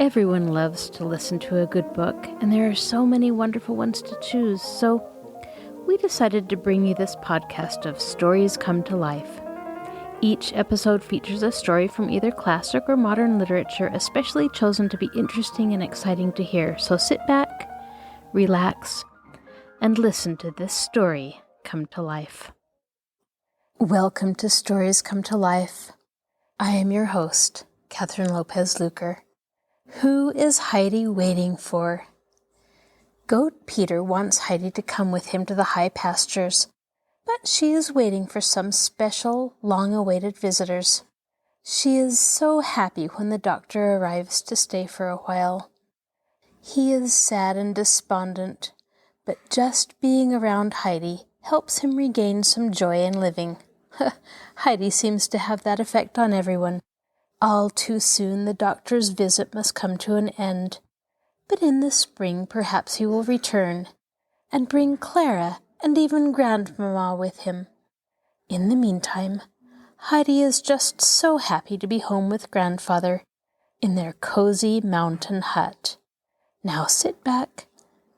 Everyone loves to listen to a good book, and there are so many wonderful ones to choose, so we decided to bring you this podcast of Stories Come to Life. Each episode features a story from either classic or modern literature, especially chosen to be interesting and exciting to hear. So sit back, relax, and listen to this story come to life. Welcome to Stories Come to Life. I am your host, Kathryn Lopez Luker. Who is Heidi waiting for? Goat Peter wants Heidi to come with him to the high pastures, but she is waiting for some special, long-awaited visitors. She is so happy when the doctor arrives to stay for a while. He is sad and despondent, but just being around Heidi helps him regain some joy in living. Heidi seems to have that effect on everyone. All too soon the doctor's visit must come to an end, but in the spring perhaps he will return, and bring Clara and even Grandmama with him. In the meantime, Heidi is just so happy to be home with Grandfather in their cozy mountain hut. Now sit back,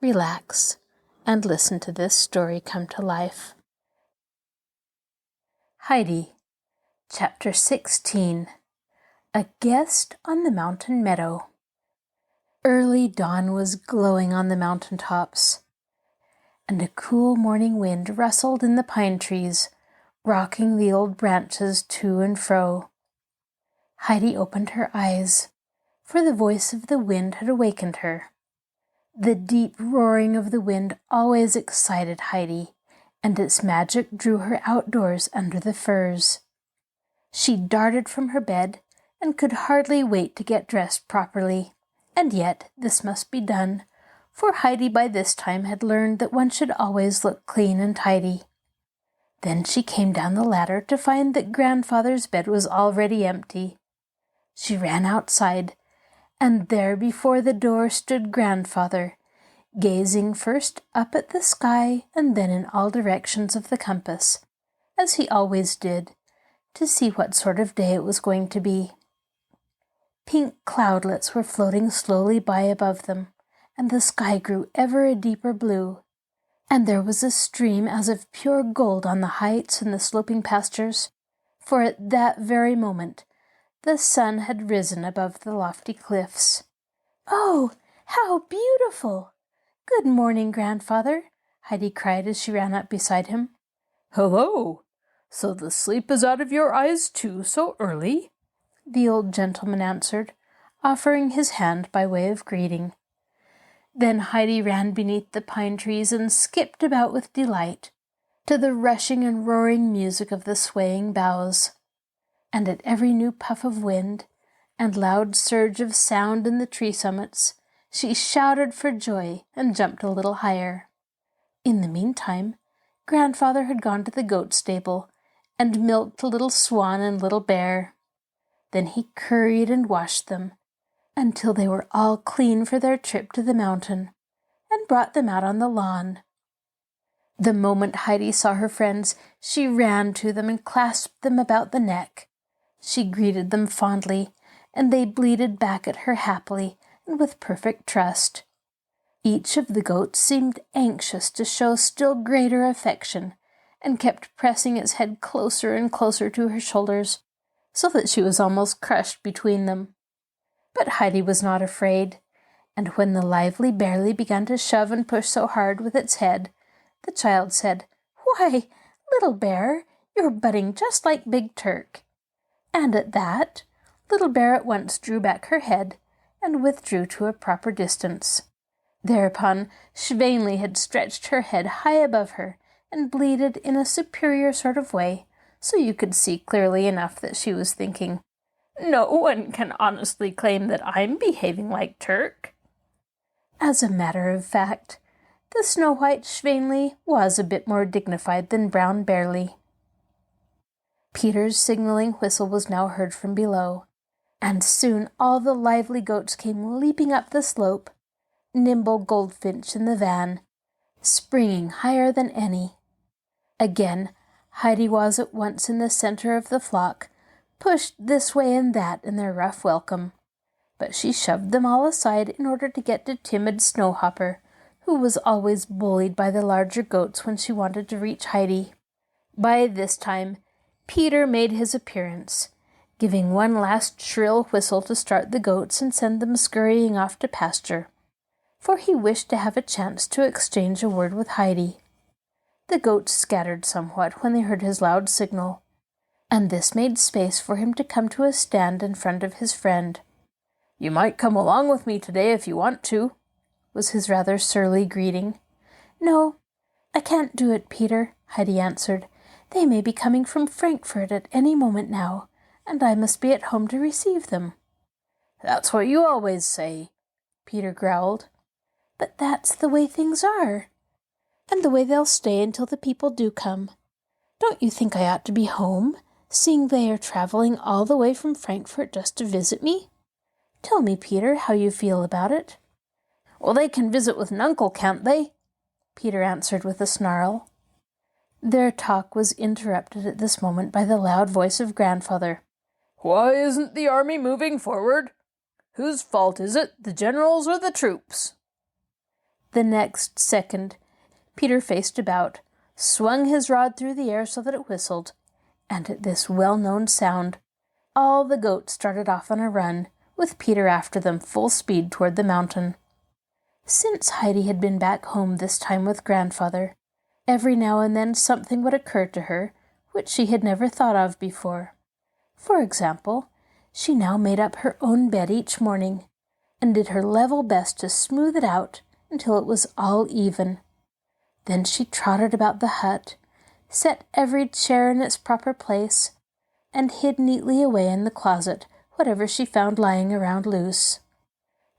relax, and listen to this story come to life. Heidi, Chapter 16. A Guest on the Mountain Meadow. Early dawn was glowing on the mountain tops, and a cool morning wind rustled in the pine trees, rocking the old branches to and fro. Heidi opened her eyes, for the voice of the wind had awakened her. The deep roaring of the wind always excited Heidi, and its magic drew her outdoors under the firs. She darted from her bed and could hardly wait to get dressed properly. And yet this must be done, for Heidi by this time had learned that one should always look clean and tidy. Then she came down the ladder to find that Grandfather's bed was already empty. She ran outside, and there before the door stood Grandfather, gazing first up at the sky and then in all directions of the compass, as he always did, to see what sort of day it was going to be. Pink cloudlets were floating slowly by above them, and the sky grew ever a deeper blue, and there was a stream as of pure gold on the heights and the sloping pastures, for at that very moment the sun had risen above the lofty cliffs. "Oh, how beautiful! Good morning, Grandfather," Heidi cried as she ran up beside him. "Hello! So the sleep is out of your eyes too, so early?" the old gentleman answered, offering his hand by way of greeting. Then Heidi ran beneath the pine trees and skipped about with delight, to the rushing and roaring music of the swaying boughs. And at every new puff of wind and loud surge of sound in the tree summits, she shouted for joy and jumped a little higher. In the meantime, Grandfather had gone to the goat stable and milked Little Swan and Little Bear. Then he curried and washed them, until they were all clean for their trip to the mountain, and brought them out on the lawn. The moment Heidi saw her friends, she ran to them and clasped them about the neck. She greeted them fondly, and they bleated back at her happily and with perfect trust. Each of the goats seemed anxious to show still greater affection, and kept pressing its head closer and closer to her shoulders, so that she was almost crushed between them. But Heidi was not afraid, and when the lively Bearly began to shove and push so hard with its head, the child said, "Why, Little Bear, you're butting just like Big Turk." And at that, Little Bear at once drew back her head and withdrew to a proper distance. Thereupon Schweinli had stretched her head high above her and bleated in a superior sort of way, so you could see clearly enough that she was thinking, "No one can honestly claim that I'm behaving like Turk." As a matter of fact, the snow-white Schweinli was a bit more dignified than brown Bearly. Peter's signaling whistle was now heard from below, and soon all the lively goats came leaping up the slope, nimble Goldfinch in the van, springing higher than any. Again, Heidi was at once in the center of the flock, pushed this way and that in their rough welcome. but she shoved them all aside in order to get to timid Snowhopper, who was always bullied by the larger goats when she wanted to reach Heidi. By this time, Peter made his appearance, giving one last shrill whistle to start the goats and send them scurrying off to pasture, for he wished to have a chance to exchange a word with Heidi. The goats scattered somewhat when they heard his loud signal, and this made space for him to come to a stand in front of his friend. "You might come along with me today if you want to," was his rather surly greeting. "No, I can't do it, Peter," Heidi answered. "They may be coming from Frankfurt at any moment now, and I must be at home to receive them." "That's what you always say," Peter growled. "But that's the way things are, and the way they'll stay until the people do come. Don't you think I ought to be home, seeing they are traveling all the way from Frankfurt just to visit me? Tell me, Peter, how you feel about it." "Well, they can visit with an uncle, can't they?" Peter answered with a snarl. Their talk was interrupted at this moment by the loud voice of Grandfather. "Why isn't the army moving forward? Whose fault is it, the generals or the troops?" The next second, Peter faced about, swung his rod through the air so that it whistled, and at this well-known sound, all the goats started off on a run, with Peter after them full speed toward the mountain. Since Heidi had been back home this time with Grandfather, every now and then something would occur to her which she had never thought of before. For example, she now made up her own bed each morning, and did her level best to smooth it out until it was all even. Then she trotted about the hut, set every chair in its proper place, and hid neatly away in the closet whatever she found lying around loose.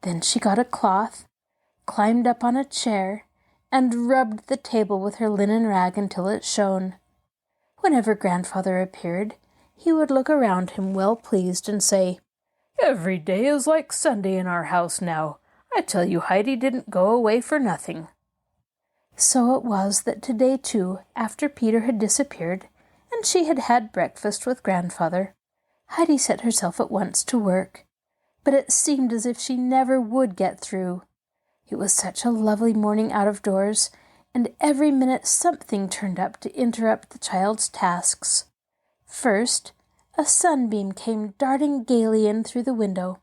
Then she got a cloth, climbed up on a chair, and rubbed the table with her linen rag until it shone. Whenever Grandfather appeared, he would look around him well pleased and say, "Every day is like Sunday in our house now. I tell you, Heidi didn't go away for nothing." So it was that today, too, after Peter had disappeared, and she had had breakfast with Grandfather, Heidi set herself at once to work. But it seemed as if she never would get through. It was such a lovely morning out of doors, and every minute something turned up to interrupt the child's tasks. First, a sunbeam came darting gaily in through the window,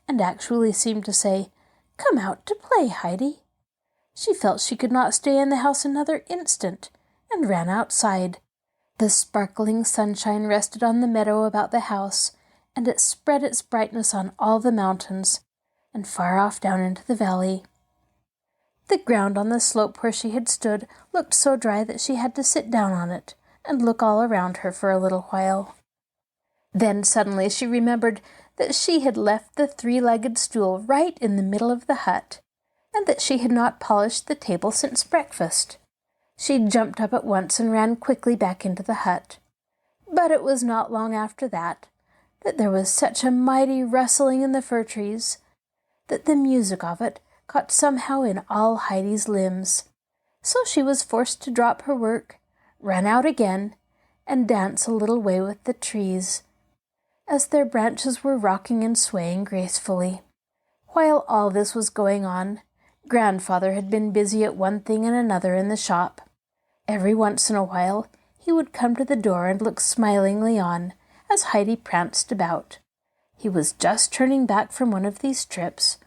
and actually seemed to say, "Come out to play, Heidi." She felt she could not stay in the house another instant, and ran outside. The sparkling sunshine rested on the meadow about the house, and it spread its brightness on all the mountains, and far off down into the valley. The ground on the slope where she had stood looked so dry that she had to sit down on it and look all around her for a little while. Then suddenly she remembered that she had left the three-legged stool right in the middle of the hut, and that she had not polished the table since breakfast. She jumped up at once and ran quickly back into the hut. But it was not long after that there was such a mighty rustling in the fir trees that the music of it got somehow in all Heidi's limbs. So she was forced to drop her work, run out again, and dance a little way with the trees, as their branches were rocking and swaying gracefully. While all this was going on, Grandfather had been busy at one thing and another in the shop. Every once in a while he would come to the door and look smilingly on as Heidi pranced about. He was just turning back from one of these trips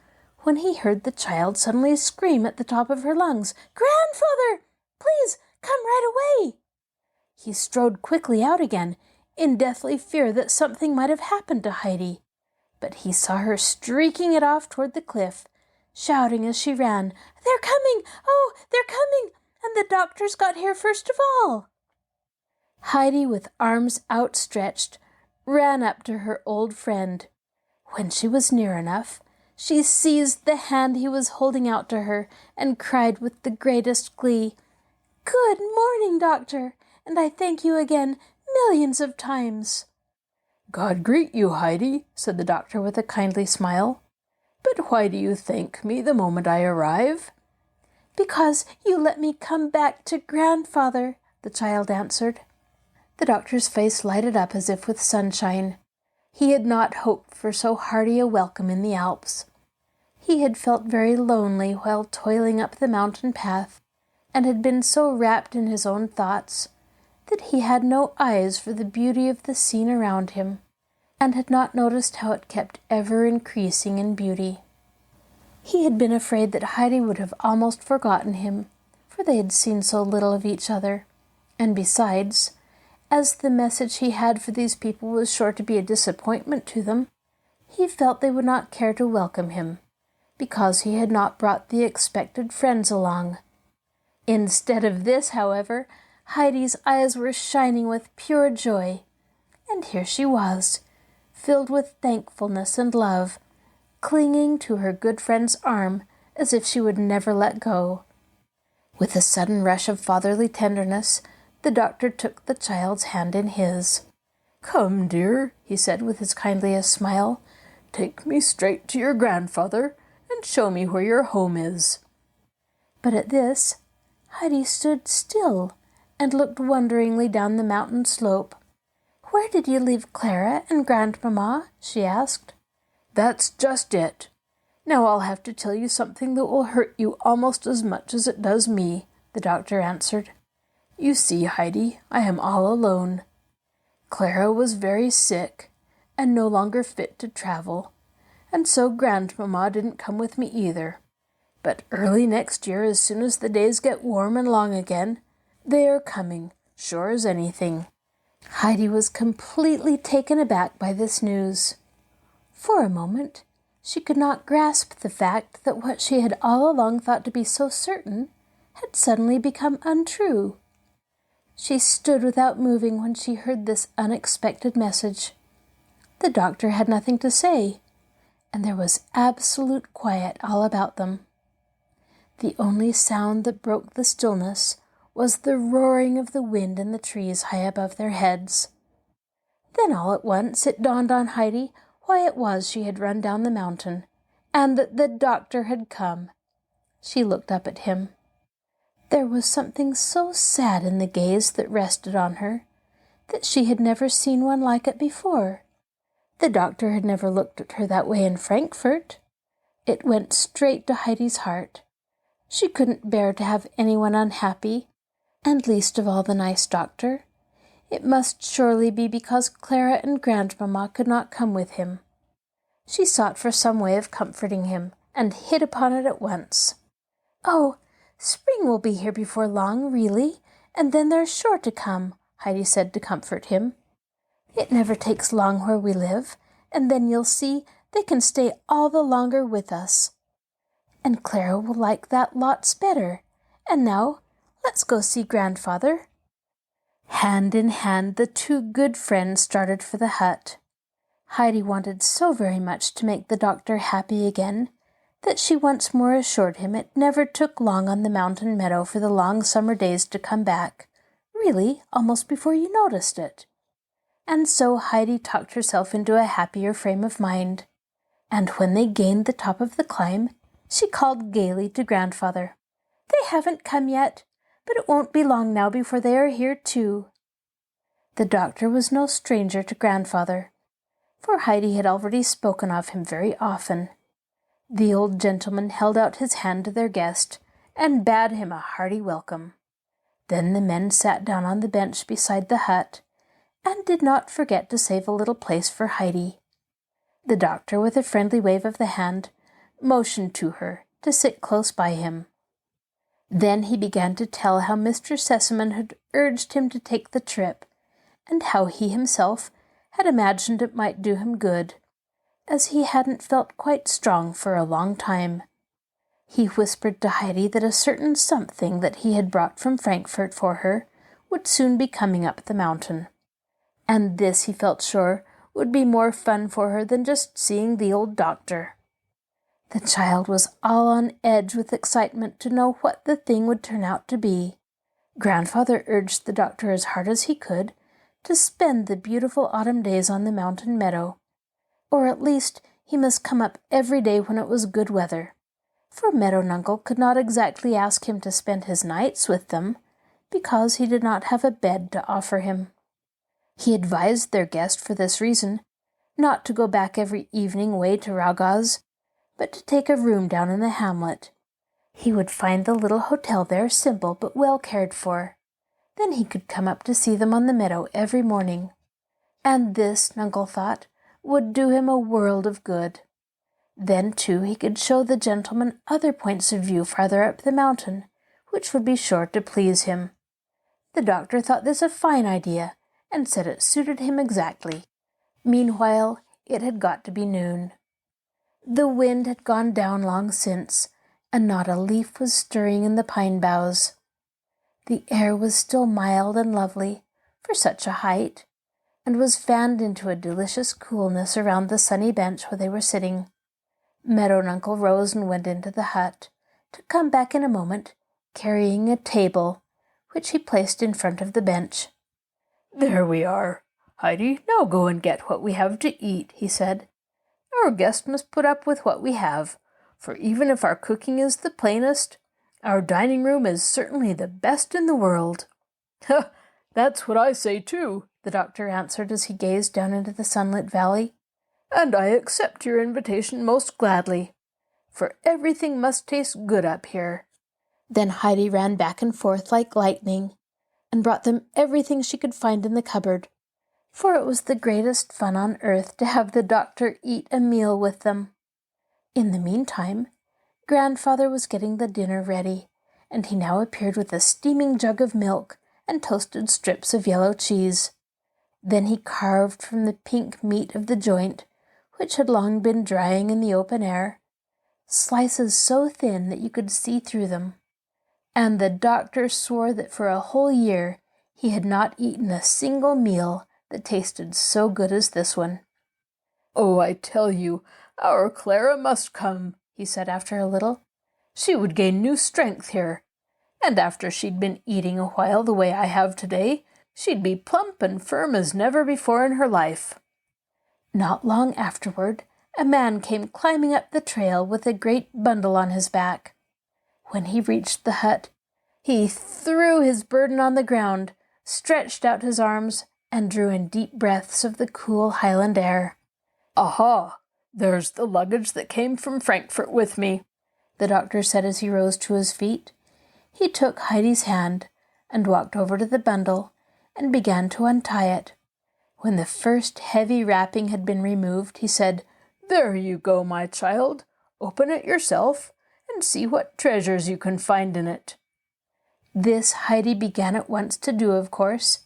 when he heard the child suddenly scream at the top of her lungs, "Grandfather, please come right away!" He strode quickly out again, in deathly fear that something might have happened to Heidi. But he saw her streaking it off toward the cliff, shouting as she ran, "They're coming! Oh, they're coming! And the doctors got here first of all!" Heidi, with arms outstretched, ran up to her old friend. When she was near enough, she seized the hand he was holding out to her and cried with the greatest glee, "Good morning, Doctor, and I thank you again millions of times." "God greet you, Heidi," said the doctor with a kindly smile. "But why do you thank me the moment I arrive?" "Because you let me come back to Grandfather," the child answered. The doctor's face lighted up as if with sunshine. He had not hoped for so hearty a welcome in the Alps. He had felt very lonely while toiling up the mountain path, and had been so wrapped in his own thoughts that he had no eyes for the beauty of the scene around him, and had not noticed how it kept ever increasing in beauty. He had been afraid that Heidi would have almost forgotten him, for they had seen so little of each other, and besides, as the message he had for these people was sure to be a disappointment to them, he felt they would not care to welcome him, because he had not brought the expected friends along. Instead of this, however, Heidi's eyes were shining with pure joy, and here she was, filled with thankfulness and love, clinging to her good friend's arm as if she would never let go. With a sudden rush of fatherly tenderness, the doctor took the child's hand in his. "Come, dear," he said with his kindliest smile, "take me straight to your grandfather and show me where your home is." But at this, Heidi stood still and looked wonderingly down the mountain slope. "Where did you leave Clara and Grandmama?" she asked. "That's just it. Now I'll have to tell you something that will hurt you almost as much as it does me," the doctor answered. "You see, Heidi, I am all alone. Clara was very sick and no longer fit to travel, and so Grandmama didn't come with me either. But early next year, as soon as the days get warm and long again, they are coming, sure as anything." Heidi was completely taken aback by this news. For a moment, she could not grasp the fact that what she had all along thought to be so certain had suddenly become untrue. She stood without moving when she heard this unexpected message. The doctor had nothing to say, and there was absolute quiet all about them. The only sound that broke the stillness was the roaring of the wind in the trees high above their heads. Then all at once it dawned on Heidi why it was she had run down the mountain, and that the doctor had come. She looked up at him. There was something so sad in the gaze that rested on her that she had never seen one like it before. The doctor had never looked at her that way in Frankfurt. It went straight to Heidi's heart. She couldn't bear to have anyone unhappy, and least of all the nice doctor. It must surely be because Clara and Grandmama could not come with him. She sought for some way of comforting him, and hit upon it at once. "Oh, spring will be here before long, really, and then they're sure to come," Heidi said to comfort him. "It never takes long where we live, and then you'll see they can stay all the longer with us. And Clara will like that lots better. And now, let's go see Grandfather." Hand in hand, the two good friends started for the hut. Heidi wanted so very much to make the doctor happy again that she once more assured him it never took long on the mountain meadow for the long summer days to come back, really almost before you noticed it. And so Heidi talked herself into a happier frame of mind, and when they gained the top of the climb, she called gaily to Grandfather, "They haven't come yet, but it won't be long now before they are here too." The doctor was no stranger to Grandfather, for Heidi had already spoken of him very often. The old gentleman held out his hand to their guest and bade him a hearty welcome. Then the men sat down on the bench beside the hut, and did not forget to save a little place for Heidi. The doctor, with a friendly wave of the hand, motioned to her to sit close by him. Then he began to tell how Mr. Sesamon had urged him to take the trip, and how he himself had imagined it might do him good, as he hadn't felt quite strong for a long time. He whispered to Heidi that a certain something that he had brought from Frankfurt for her would soon be coming up the mountain, and this he felt sure would be more fun for her than just seeing the old doctor. The child was all on edge with excitement to know what the thing would turn out to be. Grandfather urged the doctor as hard as he could to spend the beautiful autumn days on the mountain meadow, or at least he must come up every day when it was good weather, for Meadow Nuncle could not exactly ask him to spend his nights with them, because he did not have a bed to offer him. He advised their guest for this reason not to go back every evening way to Ragaz, but to take a room down in the hamlet. He would find the little hotel there simple but well cared for. Then he could come up to see them on the meadow every morning. And this, Nuncle thought, would do him a world of good. Then, too, he could show the gentleman other points of view farther up the mountain, which would be sure to please him. The doctor thought this a fine idea, and said it suited him exactly. Meanwhile, it had got to be noon. The wind had gone down long since, and not a leaf was stirring in the pine boughs. The air was still mild and lovely, for such a height, and was fanned into a delicious coolness around the sunny bench where they were sitting. Meadow Nuncle rose and went into the hut, to come back in a moment, carrying a table, which he placed in front of the bench. "There we are. Heidi, now go and get what we have to eat," he said. "Our guest must put up with what we have, for even if our cooking is the plainest, our dining room is certainly the best in the world." "Ha! That's what I say too," the doctor answered as he gazed down into the sunlit valley. "And I accept your invitation most gladly, for everything must taste good up here." Then Heidi ran back and forth like lightning, and brought them everything she could find in the cupboard, for it was the greatest fun on earth to have the doctor eat a meal with them. In the meantime, Grandfather was getting the dinner ready, and he now appeared with a steaming jug of milk and toasted strips of yellow cheese. Then he carved from the pink meat of the joint, which had long been drying in the open air, slices so thin that you could see through them. And the doctor swore that for a whole year he had not eaten a single meal that tasted so good as this one. "Oh, I tell you, our Clara must come," he said after a little. "She would gain new strength here, and after she'd been eating a while the way I have today, she'd be plump and firm as never before in her life." Not long afterward, a man came climbing up the trail with a great bundle on his back. When he reached the hut, he threw his burden on the ground, stretched out his arms, and drew in deep breaths of the cool highland air. "Aha! There's the luggage that came from Frankfurt with me," the doctor said as he rose to his feet. He took Heidi's hand and walked over to the bundle and began to untie it. When the first heavy wrapping had been removed, he said, "There you go, my child. Open it yourself and see what treasures you can find in it." This Heidi began at once to do, of course.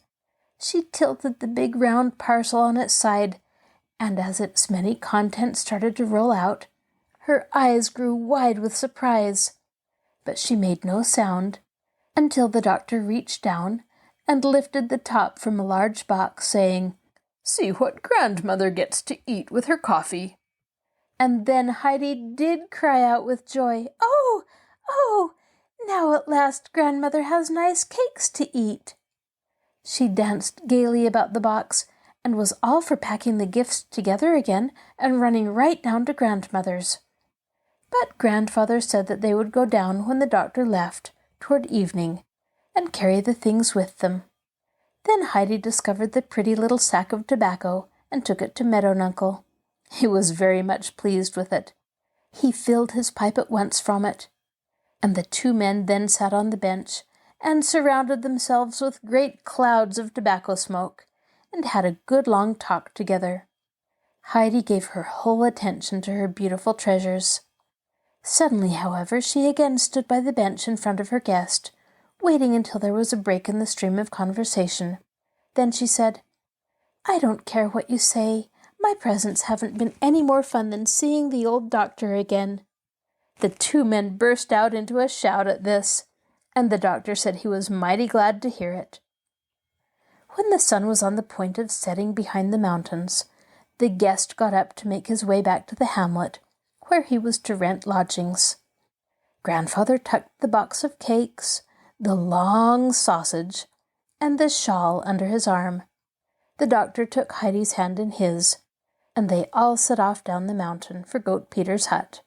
She tilted the big round parcel on its side, and as its many contents started to roll out, her eyes grew wide with surprise. But she made no sound until the doctor reached down and lifted the top from a large box, saying, "See what Grandmother gets to eat with her coffee." And then Heidi did cry out with joy, "Oh, oh, now at last Grandmother has nice cakes to eat." She danced gaily about the box and was all for packing the gifts together again and running right down to Grandmother's. But Grandfather said that they would go down when the doctor left, toward evening, and carry the things with them. Then Heidi discovered the pretty little sack of tobacco and took it to Meadow Nuncle. He was very much pleased with it. He filled his pipe at once from it, and the two men then sat on the bench and surrounded themselves with great clouds of tobacco smoke, and had a good long talk together. Heidi gave her whole attention to her beautiful treasures. Suddenly, however, she again stood by the bench in front of her guest, waiting until there was a break in the stream of conversation. Then she said, "I don't care what you say. My presents haven't been any more fun than seeing the old doctor again." The two men burst out into a shout at this, and the doctor said he was mighty glad to hear it. When the sun was on the point of setting behind the mountains, the guest got up to make his way back to the hamlet, where he was to rent lodgings. Grandfather tucked the box of cakes, the long sausage, and the shawl under his arm. The doctor took Heidi's hand in his, and they all set off down the mountain for Goat Peter's hut.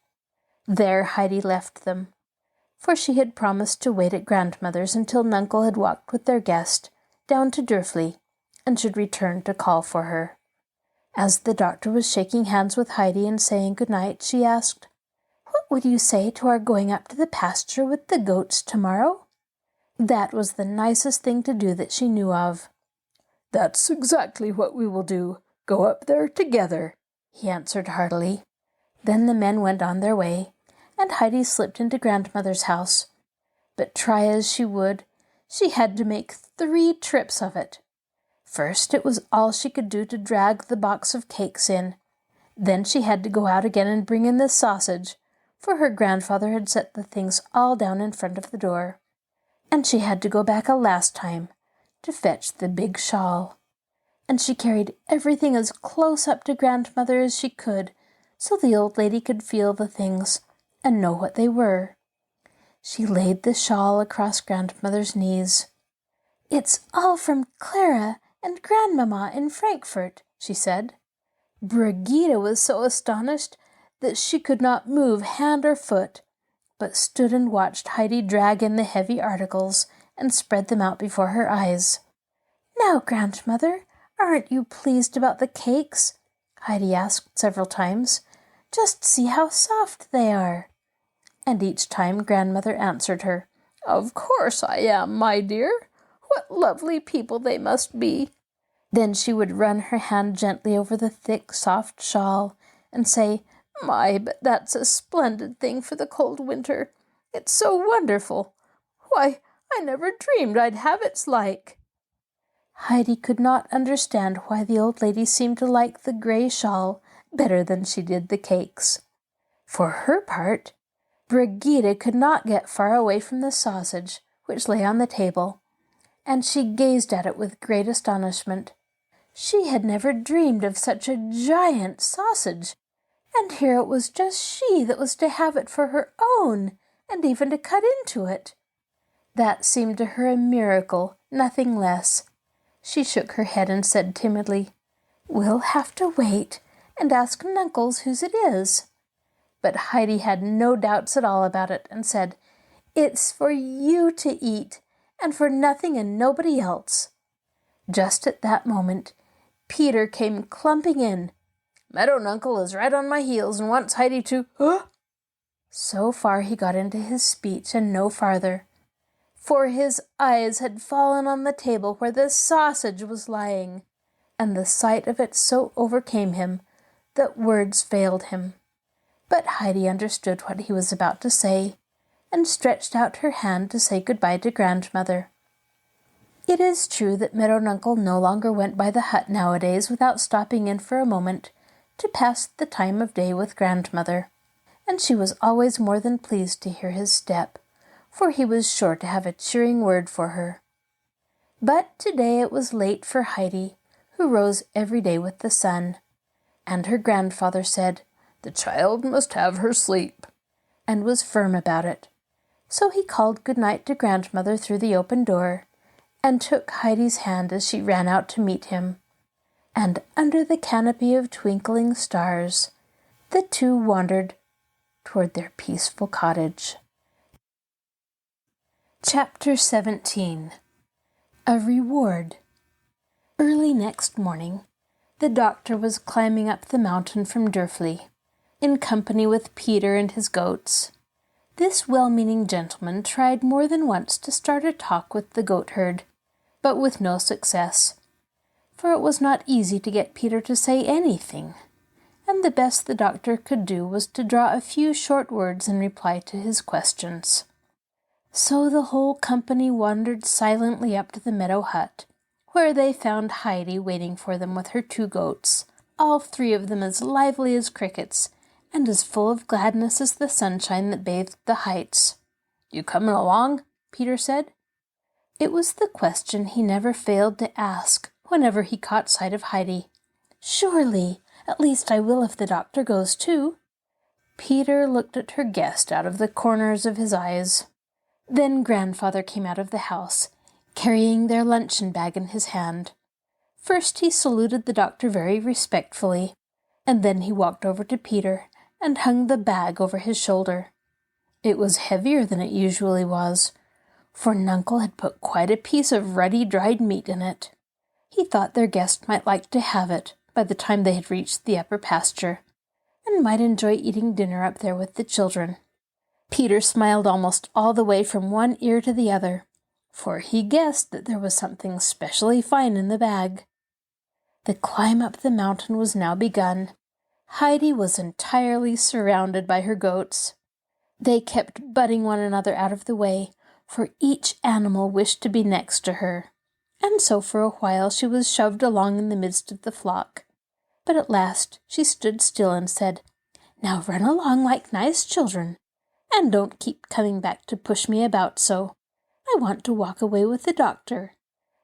There Heidi left them, for she had promised to wait at Grandmother's until Nuncle had walked with their guest down to Durfli, and should return to call for her. As the doctor was shaking hands with Heidi and saying good night, she asked, "What would you say to our going up to the pasture with the goats tomorrow?" That was the nicest thing to do that she knew of. "That's exactly what we will do. Go up there together," he answered heartily. Then the men went on their way, and Heidi slipped into Grandmother's house. But try as she would, she had to make 3 trips of it. First, it was all she could do to drag the box of cakes in. Then she had to go out again and bring in the sausage, for her grandfather had set the things all down in front of the door. And she had to go back a last time to fetch the big shawl. And she carried everything as close up to Grandmother as she could, so the old lady could feel the things and know what they were. She laid the shawl across Grandmother's knees. "It's all from Clara and Grandmama in Frankfurt," she said. Brigitte was so astonished that she could not move hand or foot, but stood and watched Heidi drag in the heavy articles and spread them out before her eyes. "Now, Grandmother, aren't you pleased about the cakes?" Heidi asked several times. "Just see how soft they are." And each time Grandmother answered her, "Of course I am, my dear. What lovely people they must be." Then she would run her hand gently over the thick, soft shawl and say, "My, but that's a splendid thing for the cold winter. It's so wonderful. Why, I never dreamed I'd have its like." Heidi could not understand why the old lady seemed to like the gray shawl better than she did the cakes. For her part, Brigitte could not get far away from the sausage, which lay on the table, and she gazed at it with great astonishment. She had never dreamed of such a giant sausage, and here it was just she that was to have it for her own, and even to cut into it. That seemed to her a miracle, nothing less. She shook her head and said timidly, "We'll have to wait and ask Nunkles whose it is." But Heidi had no doubts at all about it and said, "It's for you to eat, and for nothing and nobody else." Just at that moment, Peter came clumping in. "Meadow Nuncle is right on my heels and wants Heidi to—" So far he got into his speech and no farther, for his eyes had fallen on the table where the sausage was lying, and the sight of it so overcame him that words failed him. But Heidi understood what he was about to say, and stretched out her hand to say good-bye to Grandmother. It is true that Meadow Nuncle no longer went by the hut nowadays without stopping in for a moment to pass the time of day with Grandmother, and she was always more than pleased to hear his step, for he was sure to have a cheering word for her. But today it was late for Heidi, who rose every day with the sun, and her grandfather said, "The child must have her sleep," and was firm about it. So he called good night to Grandmother through the open door, and took Heidi's hand as she ran out to meet him. And under the canopy of twinkling stars, the two wandered toward their peaceful cottage. Chapter 17. A Reward. Early next morning, the doctor was climbing up the mountain from Durfli, in company with Peter and his goats. This well-meaning gentleman tried more than once to start a talk with the goatherd, but with no success, for it was not easy to get Peter to say anything, and the best the doctor could do was to draw a few short words in reply to his questions. So the whole company wandered silently up to the meadow hut, where they found Heidi waiting for them with her 2 goats, all 3 of them as lively as crickets, and as full of gladness as the sunshine that bathed the heights. "You coming along?" Peter said. It was the question he never failed to ask whenever he caught sight of Heidi. "Surely, at least I will if the doctor goes too." Peter looked at her guest out of the corners of his eyes. Then Grandfather came out of the house, carrying their luncheon bag in his hand. First he saluted the doctor very respectfully, and then he walked over to Peter and hung the bag over his shoulder. It was heavier than it usually was, for Nuncle had put quite a piece of ruddy dried meat in it. He thought their guest might like to have it, by the time they had reached the upper pasture, and might enjoy eating dinner up there with the children. Peter smiled almost all the way from one ear to the other, for he guessed that there was something specially fine in the bag. The climb up the mountain was now begun. Heidi was entirely surrounded by her goats. They kept butting one another out of the way, for each animal wished to be next to her, and so for a while she was shoved along in the midst of the flock. But at last she stood still and said, "Now run along like nice children, and don't keep coming back to push me about so. I want to walk away with the doctor."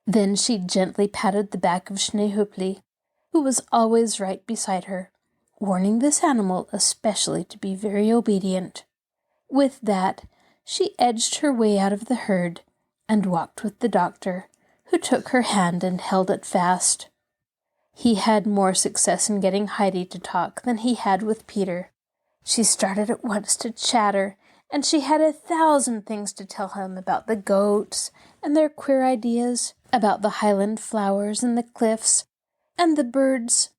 Then she gently patted the back of Schneehöppli, who was always right beside her, warning this animal especially to be very obedient. With that, she edged her way out of the herd and walked with the doctor, who took her hand and held it fast. He had more success in getting Heidi to talk than he had with Peter. She started at once to chatter, and she had 1,000 things to tell him about the goats and their queer ideas, about the highland flowers and the cliffs and the birds.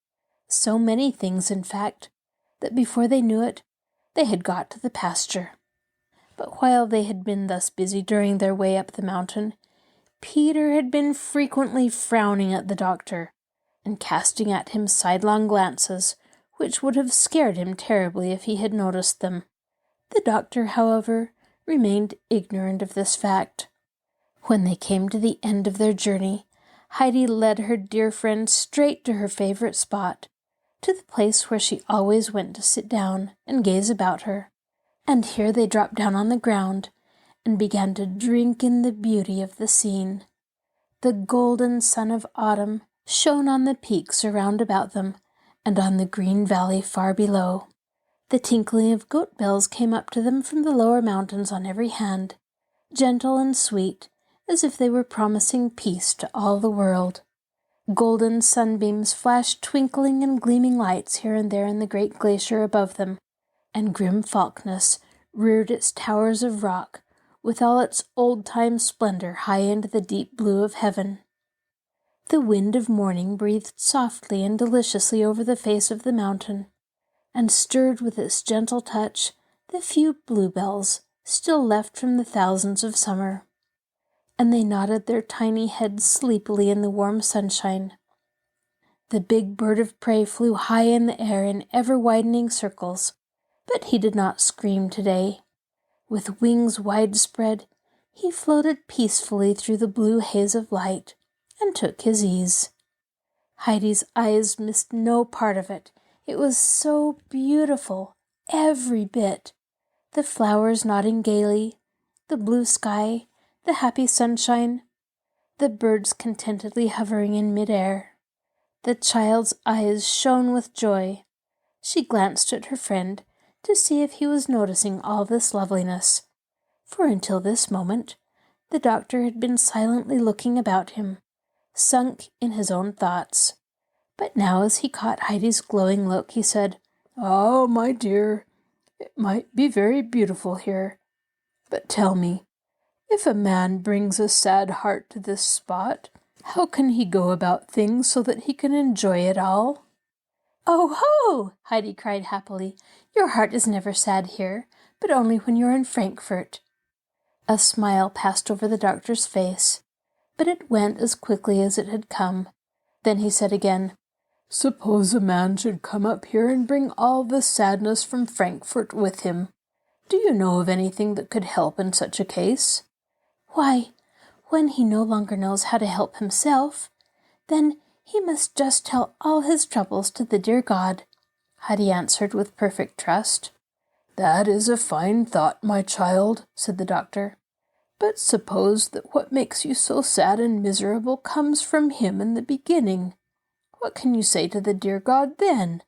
So many things, in fact, that before they knew it, they had got to the pasture. But while they had been thus busy during their way up the mountain, Peter had been frequently frowning at the doctor and casting at him sidelong glances, which would have scared him terribly if he had noticed them. The doctor, however, remained ignorant of this fact. When they came to the end of their journey, Heidi led her dear friend straight to her favorite spot, to the place where she always went to sit down and gaze about her. And here they dropped down on the ground and began to drink in the beauty of the scene. The golden sun of autumn shone on the peaks around about them and on the green valley far below. The tinkling of goat bells came up to them from the lower mountains on every hand, gentle and sweet, as if they were promising peace to all the world. Golden sunbeams flashed twinkling and gleaming lights here and there in the great glacier above them, and grim Falkness reared its towers of rock with all its old-time splendor high into the deep blue of heaven. The wind of morning breathed softly and deliciously over the face of the mountain, and stirred with its gentle touch the few bluebells still left from the thousands of summer. And they nodded their tiny heads sleepily in the warm sunshine. The big bird of prey flew high in the air in ever-widening circles, but he did not scream today. With wings widespread, he floated peacefully through the blue haze of light and took his ease. Heidi's eyes missed no part of it. It was so beautiful, every bit. The flowers nodding gaily, the blue sky, the happy sunshine, the birds contentedly hovering in mid-air. The child's eyes shone with joy. She glanced at her friend to see if he was noticing all this loveliness, for until this moment the doctor had been silently looking about him, sunk in his own thoughts. But now as he caught Heidi's glowing look, he said, "Oh, my dear, it might be very beautiful here. But tell me, if a man brings a sad heart to this spot, how can he go about things so that he can enjoy it all?" "Oh ho!" Heidi cried happily. "Your heart is never sad here, but only when you're in Frankfurt." A smile passed over the doctor's face, but it went as quickly as it had come. Then he said again, "Suppose a man should come up here and bring all the sadness from Frankfurt with him. Do you know of anything that could help in such a case?" "Why, when he no longer knows how to help himself, then he must just tell all his troubles to the dear God," Heidi answered with perfect trust. "That is a fine thought, my child," said the doctor. "But suppose that what makes you so sad and miserable comes from him in the beginning. What can you say to the dear God then?"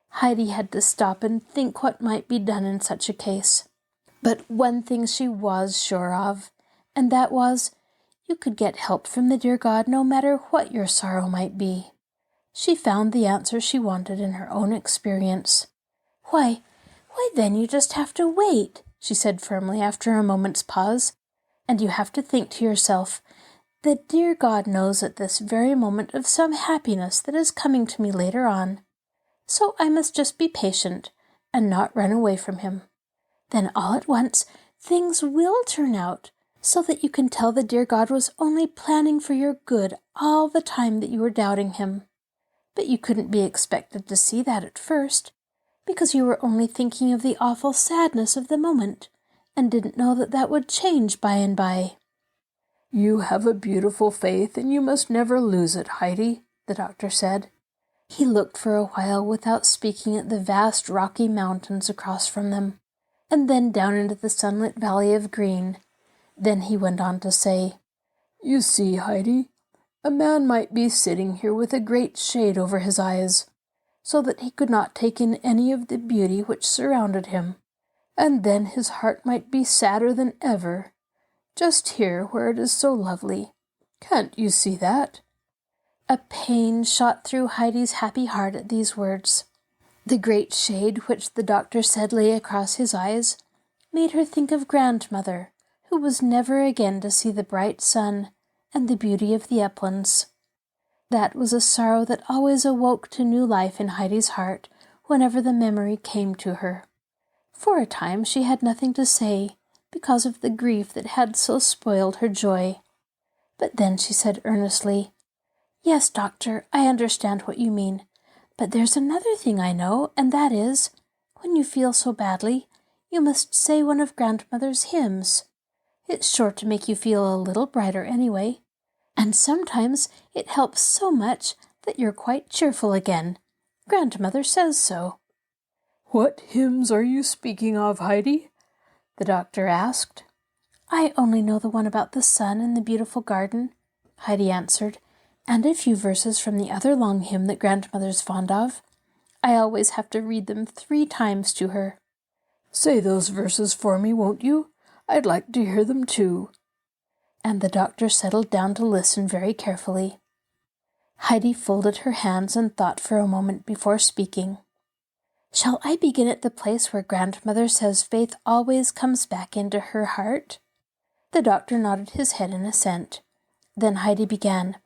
Heidi had to stop and think what might be done in such a case. But one thing she was sure of, and that was, you could get help from the dear God no matter what your sorrow might be. She found the answer she wanted in her own experience. Why, then you just have to wait," she said firmly after a moment's pause. "And you have to think to yourself, The dear God knows at this very moment of some happiness that is coming to me later on, so I must just be patient and not run away from him. Then all at once things will turn out, so that you can tell the dear God was only planning for your good all the time that you were doubting him. But you couldn't be expected to see that at first, because you were only thinking of the awful sadness of the moment, and didn't know that that would change by and by. You have a beautiful faith, and you must never lose it, Heidi, the doctor said. He looked for a while without speaking at the vast rocky mountains across from them, and then down into the sunlit valley of green. Then he went on to say, You see, Heidi, a man might be sitting here with a great shade over his eyes, so that he could not take in any of the beauty which surrounded him, and then his heart might be sadder than ever, just here where it is so lovely. Can't you see that? A pain shot through Heidi's happy heart at these words. The great shade which the doctor said lay across his eyes made her think of Grandmother, who was never again to see the bright sun and the beauty of the uplands. That was a sorrow that always awoke to new life in Heidi's heart whenever the memory came to her. For a time she had nothing to say, because of the grief that had so spoiled her joy. But then she said earnestly, Yes, doctor, I understand what you mean, but there's another thing I know, and that is, when you feel so badly, you must say one of Grandmother's hymns. It's sure to make you feel a little brighter anyway, and sometimes it helps so much that you're quite cheerful again. Grandmother says so. What hymns are you speaking of, Heidi? The doctor asked. I only know the one about the sun and the beautiful garden, Heidi answered, and a few verses from the other long hymn that Grandmother's fond of. I always have to read them 3 times to her. Say those verses for me, won't you? I'd like to hear them too. And the doctor settled down to listen very carefully. Heidi folded her hands and thought for a moment before speaking. Shall I begin at the place where Grandmother says faith always comes back into her heart? The doctor nodded his head in assent. Then Heidi began,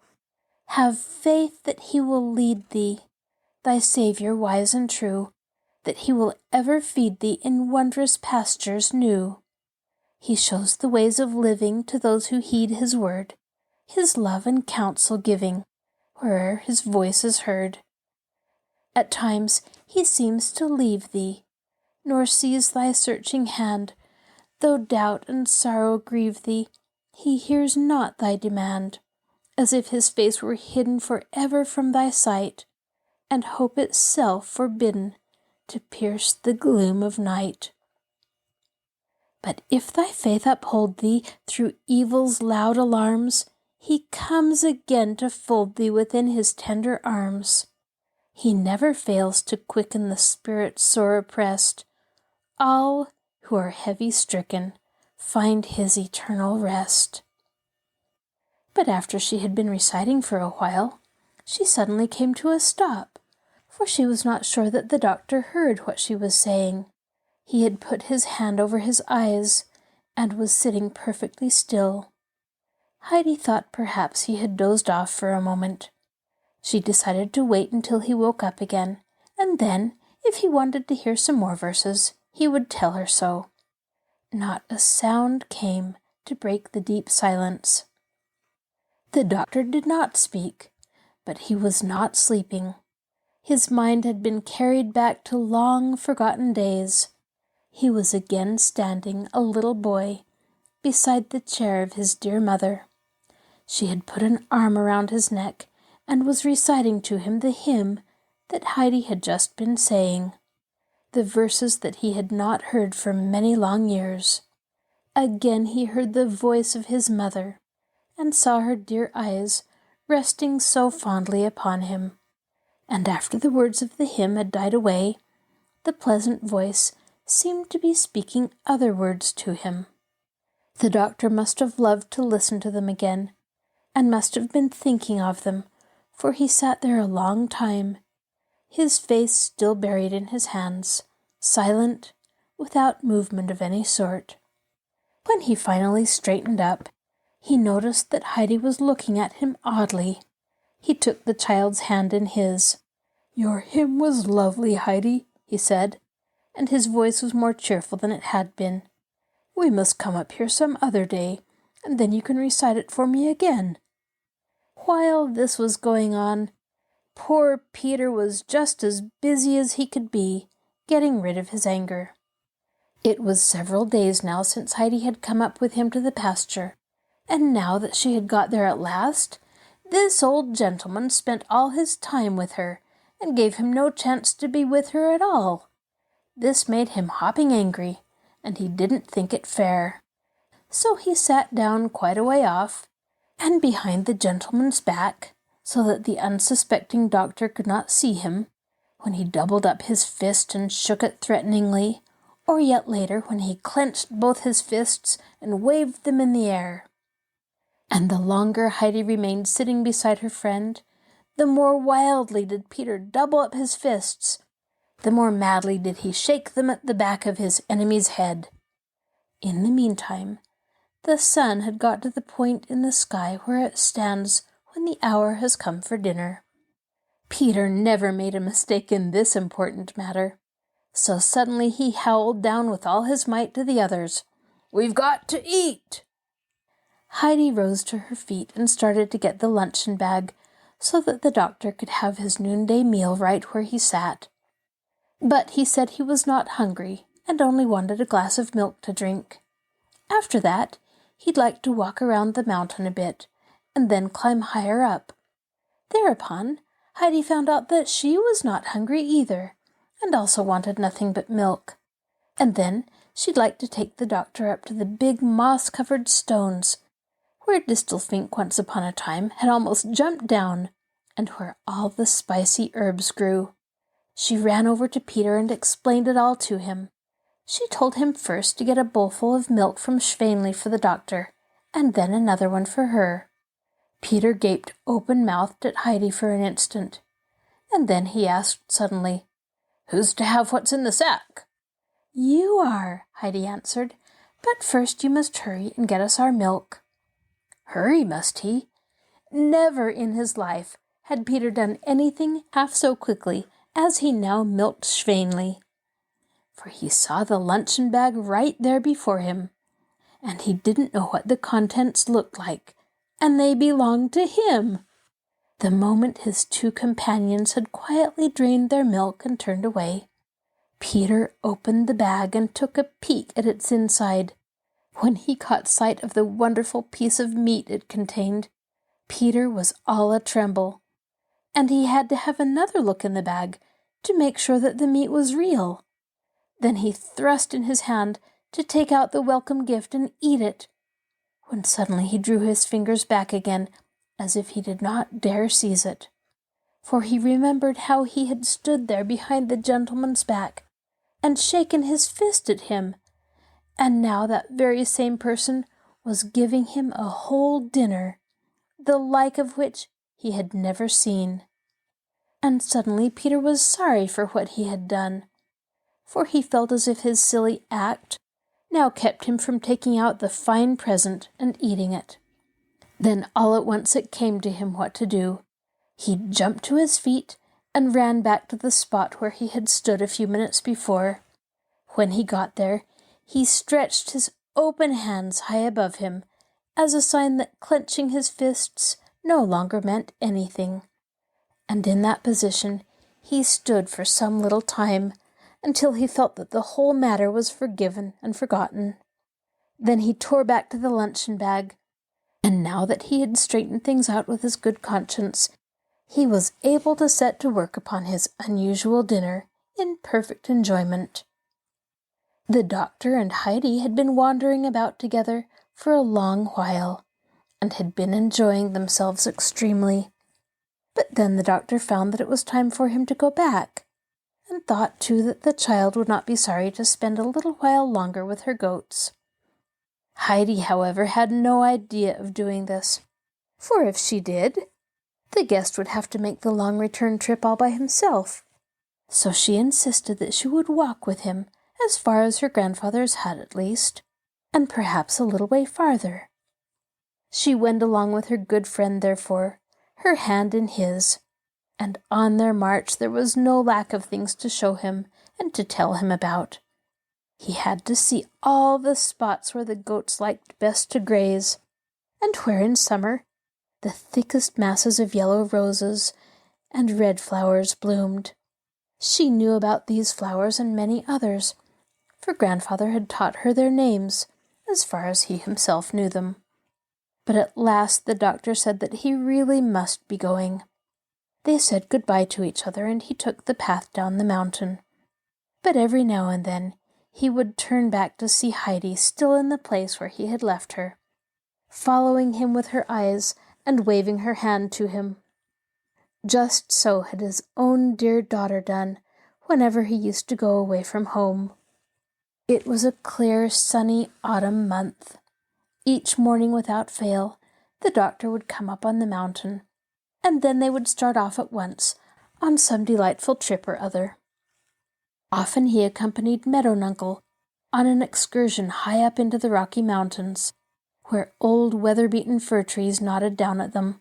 Have faith that he will lead thee, thy Saviour wise and true, that he will ever feed thee in wondrous pastures new. He shows the ways of living to those who heed his word, his love and counsel giving, where'er his voice is heard. At times he seems to leave thee, nor sees thy searching hand. Though doubt and sorrow grieve thee, he hears not thy demand, as if his face were hidden for ever from thy sight, and hope itself forbidden to pierce the gloom of night. But if thy faith uphold thee through evil's loud alarms, he comes again to fold thee within his tender arms. He never fails to quicken the spirit sore oppressed. All who are heavy stricken find his eternal rest. But after she had been reciting for a while, she suddenly came to a stop, for she was not sure that the doctor heard what she was saying. He had put his hand over his eyes and was sitting perfectly still. Heidi thought perhaps he had dozed off for a moment. She decided to wait until he woke up again, and then, if he wanted to hear some more verses, he would tell her so. Not a sound came to break the deep silence. The doctor did not speak, but he was not sleeping. His mind had been carried back to long forgotten days. He was again standing, a little boy, beside the chair of his dear mother. She had put an arm around his neck and was reciting to him the hymn that Heidi had just been saying, the verses that he had not heard for many long years. Again he heard the voice of his mother, and saw her dear eyes resting so fondly upon him. And after the words of the hymn had died away, the pleasant voice seemed to be speaking other words to him. The doctor must have loved to listen to them again, and must have been thinking of them, for he sat there a long time, his face still buried in his hands, silent, without movement of any sort. When he finally straightened up, He noticed that Heidi was looking at him oddly. He took the child's hand in his. "Your hymn was lovely, Heidi," he said, and his voice was more cheerful than it had been. "We must come up here some other day, and then you can recite it for me again." While this was going on, poor Peter was just as busy as he could be, getting rid of his anger. It was several days now since Heidi had come up with him to the pasture, and now that she had got there at last, this old gentleman spent all his time with her, and gave him no chance to be with her at all. This made him hopping angry, and he didn't think it fair. So he sat down quite a way off, and behind the gentleman's back, so that the unsuspecting doctor could not see him, when he doubled up his fist and shook it threateningly, or yet later when he clenched both his fists and waved them in the air. And the longer Heidi remained sitting beside her friend, the more wildly did Peter double up his fists, the more madly did he shake them at the back of his enemy's head. In the meantime, the sun had got to the point in the sky where it stands when the hour has come for dinner. Peter never made a mistake in this important matter, so suddenly he howled down with all his might to the others, "We've got to eat!" Heidi rose to her feet and started to get the luncheon bag so that the doctor could have his noonday meal right where he sat. But he said he was not hungry and only wanted a glass of milk to drink. After that, he'd like to walk around the mountain a bit and then climb higher up. Thereupon, Heidi found out that she was not hungry either, and also wanted nothing but milk. And then she'd like to take the doctor up to the big moss-covered stones, where Distelfink once upon a time had almost jumped down, and where all the spicy herbs grew. She ran over to Peter and explained it all to him. She told him first to get a bowlful of milk from Schweinli for the doctor, and then another one for her. Peter gaped open-mouthed at Heidi for an instant, and then he asked suddenly, "Who's to have what's in the sack?" "You are," Heidi answered, "but first you must hurry and get us our milk." Hurry, must he? Never in his life had Peter done anything half so quickly as he now milked Schweinli. For he saw the luncheon bag right there before him, and he didn't know what the contents looked like, and they belonged to him. The moment his two companions had quietly drained their milk and turned away, Peter opened the bag and took a peek at its inside. When he caught sight of the wonderful piece of meat it contained, Peter was all a-tremble, and he had to have another look in the bag to make sure that the meat was real. Then he thrust in his hand to take out the welcome gift and eat it, when suddenly he drew his fingers back again, as if he did not dare seize it. For he remembered how he had stood there behind the gentleman's back and shaken his fist at him, and now that very same person was giving him a whole dinner, the like of which he had never seen. And suddenly Peter was sorry for what he had done, for he felt as if his silly act now kept him from taking out the fine present and eating it. Then all at once it came to him what to do. He jumped to his feet and ran back to the spot where he had stood a few minutes before. When he got there, he stretched his open hands high above him, as a sign that clenching his fists no longer meant anything. And in that position he stood for some little time, until he felt that the whole matter was forgiven and forgotten. Then he tore back to the luncheon bag, and now that he had straightened things out with his good conscience, he was able to set to work upon his unusual dinner in perfect enjoyment. The doctor and Heidi had been wandering about together for a long while, and had been enjoying themselves extremely. But then the doctor found that it was time for him to go back, and thought too that the child would not be sorry to spend a little while longer with her goats. Heidi, however, had no idea of doing this, for if she did, the guest would have to make the long return trip all by himself. So she insisted that she would walk with him as far as her grandfather's hut at least, and perhaps a little way farther. She went along with her good friend, therefore, her hand in his, and on their march there was no lack of things to show him and to tell him about. He had to see all the spots where the goats liked best to graze, and where in summer the thickest masses of yellow roses and red flowers bloomed. She knew about these flowers and many others, for Grandfather had taught her their names, as far as he himself knew them. But at last the doctor said that he really must be going. They said good-bye to each other, and he took the path down the mountain. But every now and then he would turn back to see Heidi still in the place where he had left her, following him with her eyes and waving her hand to him. Just so had his own dear daughter done whenever he used to go away from home. It was a clear, sunny autumn month. Each morning without fail, the doctor would come up on the mountain, and then they would start off at once on some delightful trip or other. Often he accompanied Meadownunkle on an excursion high up into the Rocky Mountains, where old weather-beaten fir trees nodded down at them,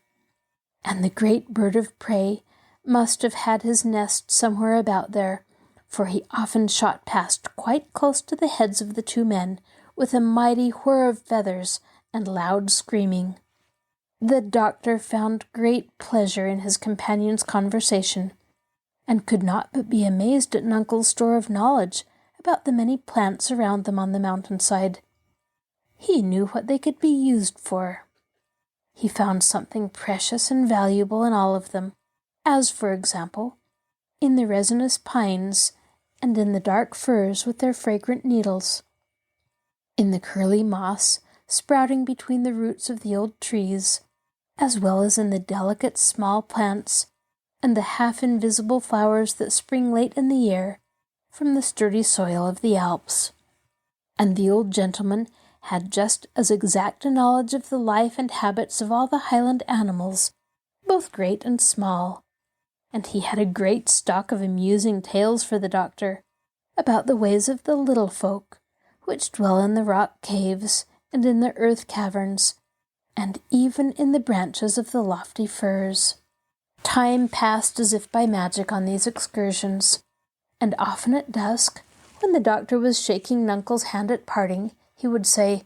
and the great bird of prey must have had his nest somewhere about there, for he often shot past quite close to the heads of the two men with a mighty whir of feathers and loud screaming. The doctor found great pleasure in his companion's conversation, and could not but be amazed at Nunkle's store of knowledge about the many plants around them on the mountainside. He knew what they could be used for. He found something precious and valuable in all of them, as, for example, in the resinous pines and in the dark firs with their fragrant needles, in the curly moss sprouting between the roots of the old trees, as well as in the delicate small plants and the half-invisible flowers that spring late in the year from the sturdy soil of the Alps. And the old gentleman had just as exact a knowledge of the life and habits of all the Highland animals, both great and small, and he had a great stock of amusing tales for the doctor about the ways of the little folk, which dwell in the rock caves and in the earth caverns, and even in the branches of the lofty firs. Time passed as if by magic on these excursions, and often at dusk, when the doctor was shaking Nunkle's hand at parting, he would say,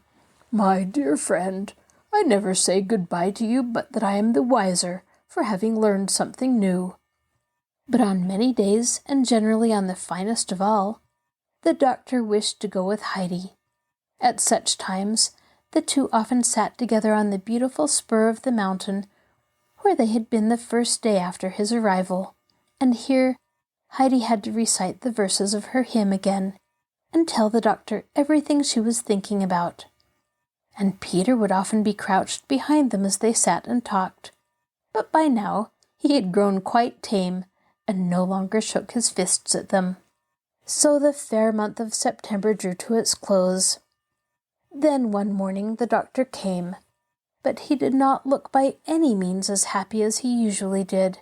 "My dear friend, I never say good-bye to you but that I am the wiser for having learned something new." But on many days, and generally on the finest of all, the doctor wished to go with Heidi. At such times, the two often sat together on the beautiful spur of the mountain where they had been the first day after his arrival, and here Heidi had to recite the verses of her hymn again and tell the doctor everything she was thinking about. And Peter would often be crouched behind them as they sat and talked, but by now he had grown quite tame and no longer shook his fists at them. So the fair month of September drew to its close. Then one morning the doctor came, but he did not look by any means as happy as he usually did.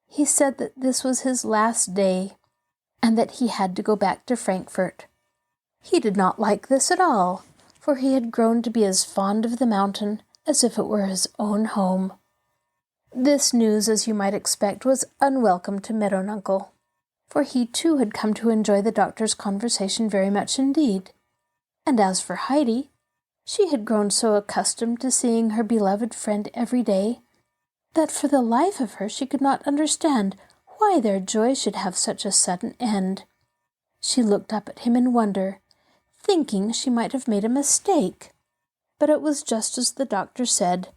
He said that this was his last day, and that he had to go back to Frankfurt. He did not like this at all, for he had grown to be as fond of the mountain as if it were his own home. This news, as you might expect, was unwelcome to Meadownunkle, for he too had come to enjoy the doctor's conversation very much indeed. And as for Heidi, she had grown so accustomed to seeing her beloved friend every day that for the life of her she could not understand why their joy should have such a sudden end. She looked up at him in wonder, thinking she might have made a mistake. But it was just as the doctor said.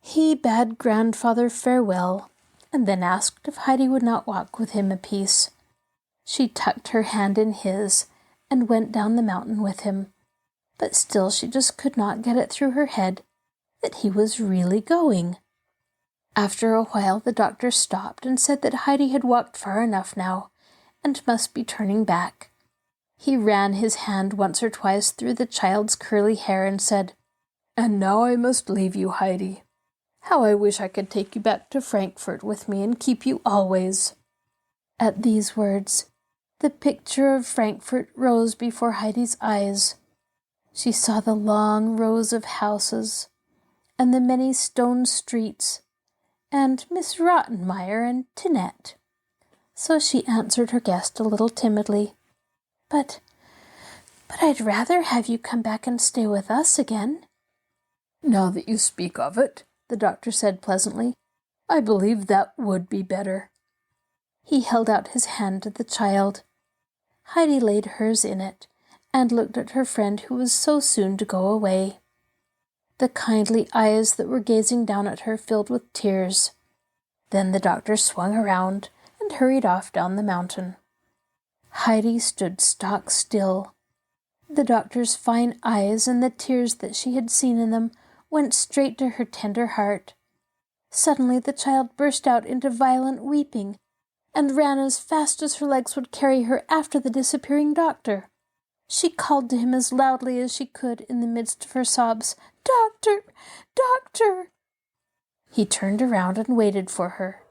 He bade Grandfather farewell, and then asked if Heidi would not walk with him a piece. She tucked her hand in his and went down the mountain with him, but still she just could not get it through her head that he was really going. After a while the doctor stopped and said that Heidi had walked far enough now, and must be turning back. He ran his hand once or twice through the child's curly hair and said, "And now I must leave you, Heidi. How I wish I could take you back to Frankfurt with me and keep you always." At these words, the picture of Frankfurt rose before Heidi's eyes. She saw the long rows of houses, and the many stone streets, and Miss Rottenmeier and Tinette. So she answered her guest a little timidly. But I'd rather have you come back and stay with us again. Now that you speak of it, the doctor said pleasantly, I believe that would be better. He held out his hand to the child. Heidi laid hers in it, and looked at her friend who was so soon to go away. The kindly eyes that were gazing down at her filled with tears. Then the doctor swung around and hurried off down the mountain. Heidi stood stock still. The doctor's fine eyes and the tears that she had seen in them went straight to her tender heart. Suddenly the child burst out into violent weeping, and ran as fast as her legs would carry her after the disappearing doctor. She called to him as loudly as she could in the midst of her sobs, "Doctor! Doctor!" He turned around and waited for her.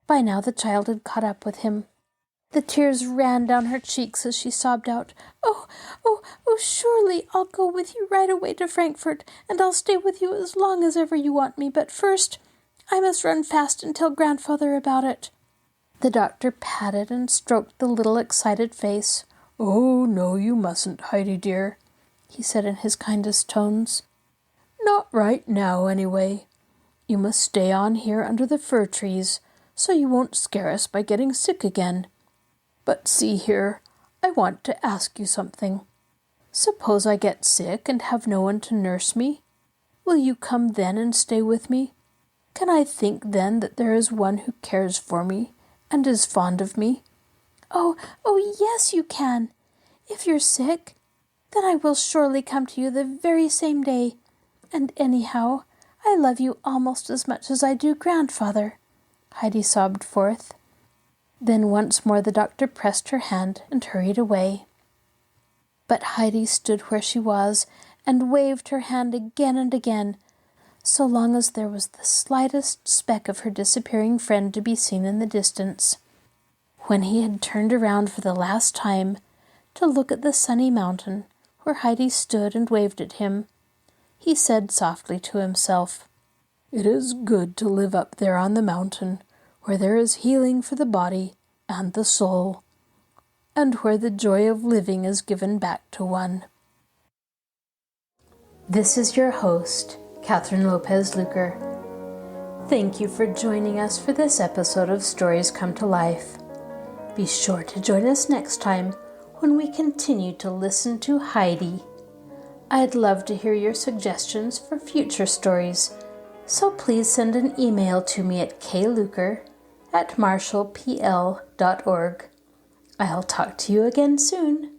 By now the child had caught up with him. The tears ran down her cheeks as she sobbed out, "Oh, surely I'll go with you right away to Frankfurt, and I'll stay with you as long as ever you want me, but first I must run fast and tell grandfather about it." The doctor patted and stroked the little excited face. "Oh, no, you mustn't, Heidi dear," he said in his kindest tones. "Not right now, anyway. You must stay on here under the fir trees, so you won't scare us by getting sick again. But see here, I want to ask you something. Suppose I get sick and have no one to nurse me? Will you come then and stay with me? Can I think then that there is one who cares for me and is fond of me?" Oh, yes, you can. If you're sick, then I will surely come to you the very same day. And anyhow, I love you almost as much as I do grandfather," Heidi sobbed forth. Then once more the doctor pressed her hand and hurried away. But Heidi stood where she was and waved her hand again and again, so long as there was the slightest speck of her disappearing friend to be seen in the distance. When he had turned around for the last time to look at the sunny mountain where Heidi stood and waved at him, he said softly to himself, "It is good to live up there on the mountain, where there is healing for the body and the soul, and where the joy of living is given back to one." This is your host, Kathryn Lopez Luker. Thank you for joining us for this episode of Stories Come to Life. Be sure to join us next time when we continue to listen to Heidi. I'd love to hear your suggestions for future stories, so please send an email to me at kluker@marshallpl.org. I'll talk to you again soon.